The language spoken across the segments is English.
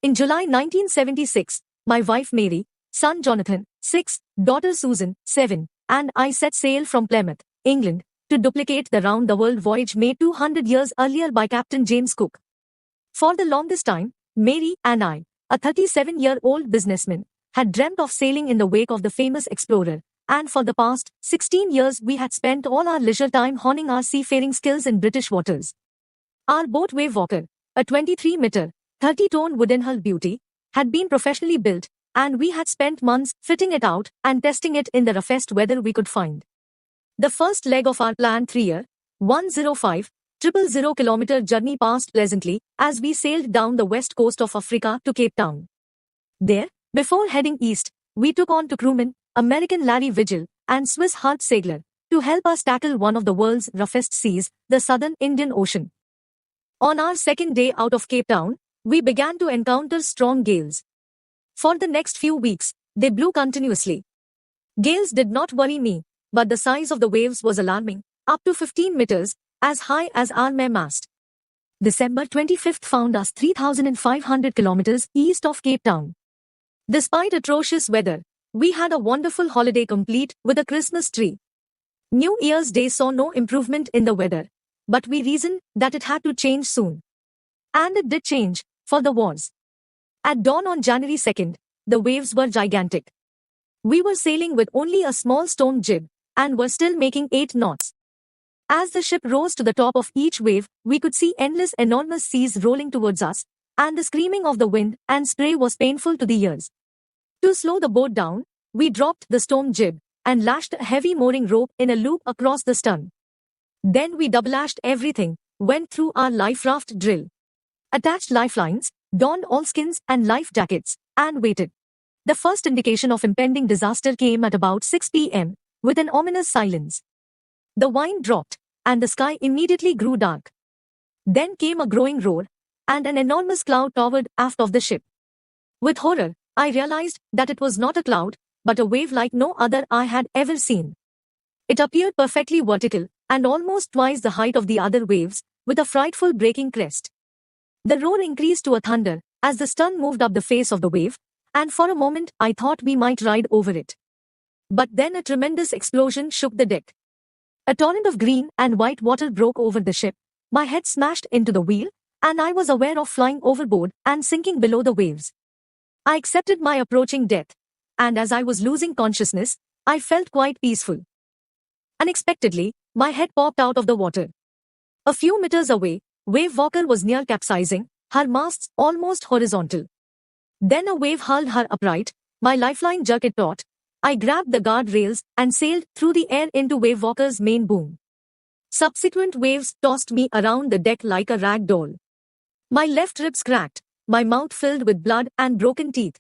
In July 1976, my wife Mary, son Jonathan, 6, daughter Susan, 7, and I set sail from Plymouth, England, to duplicate the round-the-world voyage made 200 years earlier by Captain James Cook. For the longest time, Mary and I, a 37-year-old businessman, had dreamt of sailing in the wake of the famous explorer, and for the past 16 years we had spent all our leisure time honing our seafaring skills in British waters. Our boat Wave Walker, a 23-meter, 30-ton wooden hull beauty, had been professionally built, and we had spent months fitting it out and testing it in the roughest weather we could find. The first leg of our planned 3-year, 105,000 journey passed pleasantly as we sailed down the west coast of Africa to Cape Town. There, before heading east, we took on to crewmen, American Larry Vigil, and Swiss Hart Segler, to help us tackle one of the world's roughest seas, the southern Indian Ocean. On our second day out of Cape Town, we began to encounter strong gales. For the next few weeks, they blew continuously. Gales did not worry me, but the size of the waves was alarming, up to 15 meters, as high as our mainmast. December 25th found us 3,500 kilometers east of Cape Town. Despite atrocious weather, we had a wonderful holiday complete with a Christmas tree. New Year's Day saw no improvement in the weather, but we reasoned that it had to change soon. And it did change, for the wars. At dawn on January 2nd, the waves were gigantic. We were sailing with only a small stone jib, and were still making 8 knots. As the ship rose to the top of each wave, we could see endless enormous seas rolling towards us, and the screaming of the wind and spray was painful to the ears. To slow the boat down, we dropped the stone jib, and lashed a heavy mooring rope in a loop across the stern. Then we double-lashed everything, went through our life raft drill, attached lifelines, donned oilskins and life jackets, and waited. The first indication of impending disaster came at about 6 p.m., with an ominous silence. The wind dropped, and the sky immediately grew dark. Then came a growing roar, and an enormous cloud towered aft of the ship. With horror, I realized that it was not a cloud, but a wave like no other I had ever seen. It appeared perfectly vertical, and almost twice the height of the other waves, with a frightful breaking crest. The roar increased to a thunder, as the stern moved up the face of the wave, and for a moment I thought we might ride over it. But then a tremendous explosion shook the deck. A torrent of green and white water broke over the ship, my head smashed into the wheel, and I was aware of flying overboard and sinking below the waves. I accepted my approaching death, and as I was losing consciousness, I felt quite peaceful. Unexpectedly, my head popped out of the water. A few meters away, Wave Walker was near capsizing, her masts almost horizontal. Then a wave hurled her upright, my lifeline jerked it taut. I grabbed the guardrails and sailed through the air into Wave Walker's main boom. Subsequent waves tossed me around the deck like a rag doll. My left ribs cracked, my mouth filled with blood and broken teeth.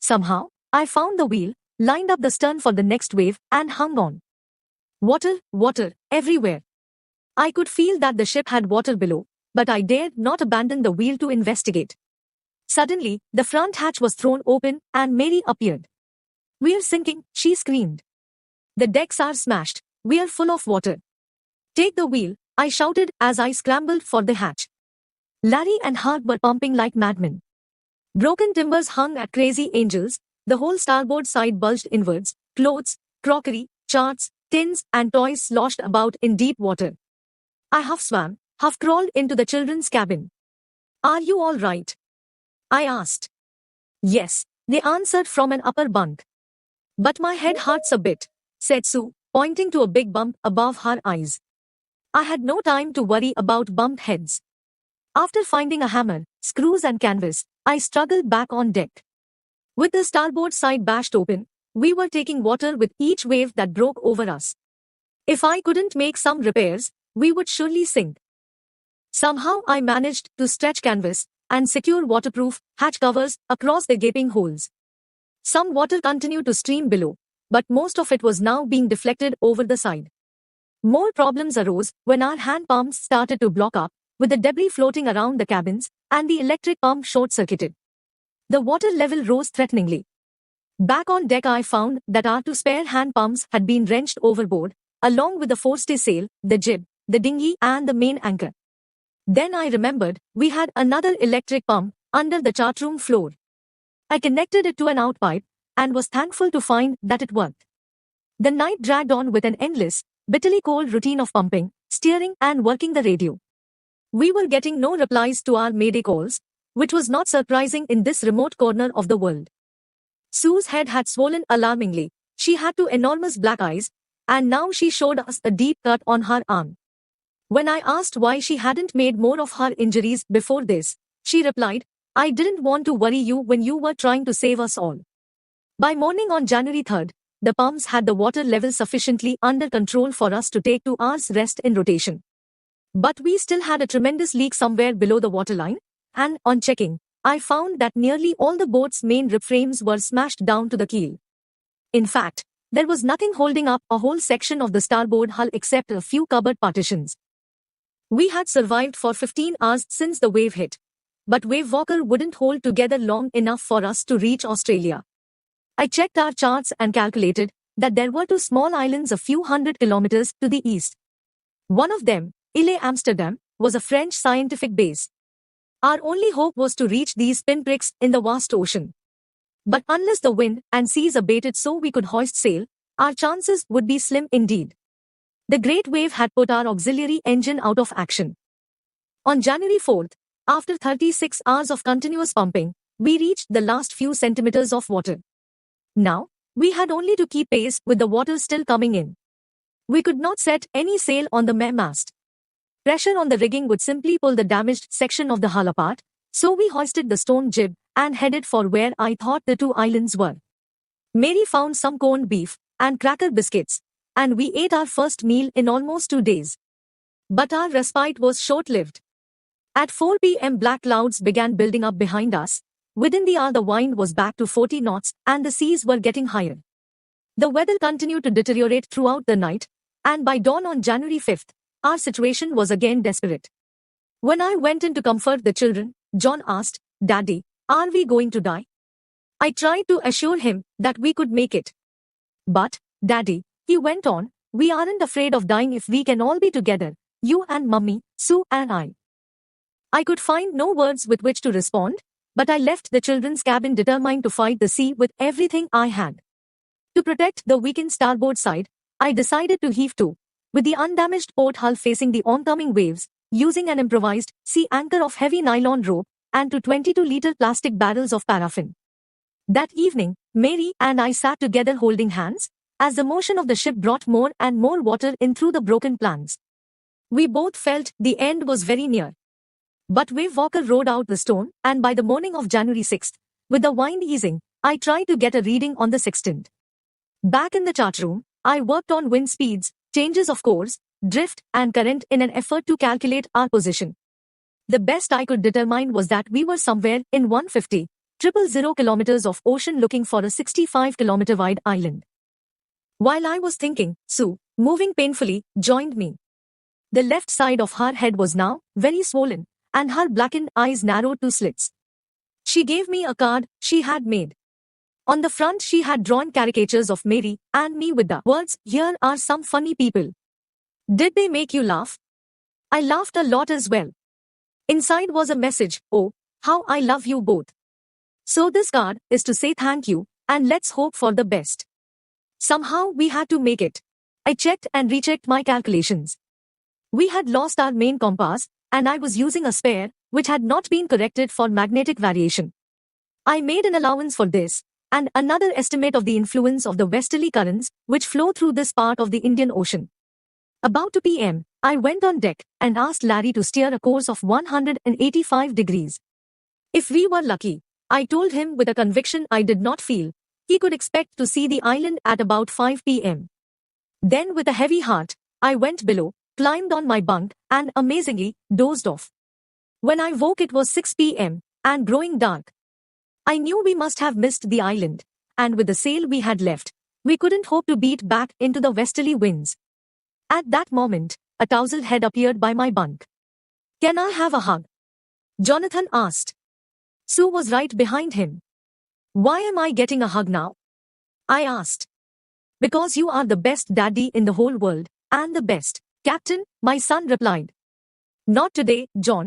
Somehow, I found the wheel, lined up the stern for the next wave, and hung on. Water, water, everywhere. I could feel that the ship had water below, but I dared not abandon the wheel to investigate. Suddenly, the front hatch was thrown open, and Mary appeared. "We're sinking," she screamed. "The decks are smashed. We're full of water." "Take the wheel," I shouted as I scrambled for the hatch. Larry and Hart were pumping like madmen. Broken timbers hung at crazy angles, the whole starboard side bulged inwards, clothes, crockery, charts, tins, and toys sloshed about in deep water. I half swam, half crawled into the children's cabin. "Are you all right?" I asked. "Yes," they answered from an upper bunk. "But my head hurts a bit," said Sue, pointing to a big bump above her eyes. I had no time to worry about bumped heads. After finding a hammer, screws and canvas, I struggled back on deck. With the starboard side bashed open, we were taking water with each wave that broke over us. If I couldn't make some repairs, we would surely sink. Somehow I managed to stretch canvas and secure waterproof hatch covers across the gaping holes. Some water continued to stream below, but most of it was now being deflected over the side. More problems arose when our hand pumps started to block up, with the debris floating around the cabins, and the electric pump short-circuited. The water level rose threateningly. Back on deck I found that our 2 spare hand pumps had been wrenched overboard, along with the forestaysail, the jib, the dinghy and the main anchor. Then I remembered we had another electric pump under the chart room floor. I connected it to an outpipe and was thankful to find that it worked. The night dragged on with an endless, bitterly cold routine of pumping, steering, and working the radio. We were getting no replies to our mayday calls, which was not surprising in this remote corner of the world. Sue's head had swollen alarmingly. She had two enormous black eyes, and now she showed us a deep cut on her arm. When I asked why she hadn't made more of her injuries before this, she replied, "I didn't want to worry you when you were trying to save us all." By morning on January 3rd, the pumps had the water level sufficiently under control for us to take 2 hours rest in rotation. But we still had a tremendous leak somewhere below the waterline, and on checking, I found that nearly all the boat's main rib frames were smashed down to the keel. In fact, there was nothing holding up a whole section of the starboard hull except a few cupboard partitions. We had survived for 15 hours since the wave hit, but Wave Walker wouldn't hold together long enough for us to reach Australia. I checked our charts and calculated that there were 2 small islands a few hundred kilometers to the east. One of them, Ile Amsterdam, was a French scientific base. Our only hope was to reach these pinpricks in the vast ocean. But unless the wind and seas abated so we could hoist sail, our chances would be slim indeed. The great wave had put our auxiliary engine out of action. On January 4th, after 36 hours of continuous pumping, we reached the last few centimeters of water. Now, we had only to keep pace with the water still coming in. We could not set any sail on the mainmast. Pressure on the rigging would simply pull the damaged section of the hull apart, so we hoisted the stone jib and headed for where I thought the 2 islands were. Mary found some corned beef and cracker biscuits, and we ate our first meal in almost 2 days. But our respite was short-lived. At 4 p.m. black clouds began building up behind us. Within the hour the wind was back to 40 knots and the seas were getting higher. The weather continued to deteriorate throughout the night, and by dawn on January 5th, our situation was again desperate. When I went in to comfort the children, John asked, "Daddy, are we going to die?" I tried to assure him that we could make it. "But, Daddy," he went on, "we aren't afraid of dying if we can all be together, you and Mummy, Sue and I." I could find no words with which to respond, but I left the children's cabin determined to fight the sea with everything I had. To protect the weakened starboard side, I decided to heave to, with the undamaged port hull facing the oncoming waves, using an improvised sea anchor of heavy nylon rope and 2 22-liter plastic barrels of paraffin. That evening, Mary and I sat together holding hands, as the motion of the ship brought more and more water in through the broken planks. We both felt the end was very near. But Wave Walker rode out the storm, and by the morning of January 6th, with the wind easing, I tried to get a reading on the sextant. Back in the chart room, I worked on wind speeds, changes of course, drift, and current in an effort to calculate our position. The best I could determine was that we were somewhere in 150,000 kilometers of ocean looking for a 65-kilometer wide island. While I was thinking, Sue, moving painfully, joined me. The left side of her head was now very swollen, and her blackened eyes narrowed to slits. She gave me a card she had made. On the front she had drawn caricatures of Mary and me with the words, "Here are some funny people. Did they make you laugh?" I laughed a lot as well. Inside was a message, "Oh, how I love you both." So this card is to say thank you, and let's hope for the best. Somehow we had to make it. I checked and rechecked my calculations. We had lost our main compass, and I was using a spare, which had not been corrected for magnetic variation. I made an allowance for this, and another estimate of the influence of the westerly currents which flow through this part of the Indian Ocean. About 2 p.m., I went on deck and asked Larry to steer a course of 185 degrees. If we were lucky, I told him with a conviction I did not feel, he could expect to see the island at about 5 p.m. Then with a heavy heart, I went below, climbed on my bunk, and amazingly, dozed off. When I woke it was 6 p.m., and growing dark. I knew we must have missed the island, and with the sail we had left, we couldn't hope to beat back into the westerly winds. At that moment, a tousled head appeared by my bunk. "Can I have a hug?" Jonathan asked. Sue was right behind him. "Why am I getting a hug now?" I asked. "Because you are the best daddy in the whole world, and the best, Captain," my son replied. "Not today, John."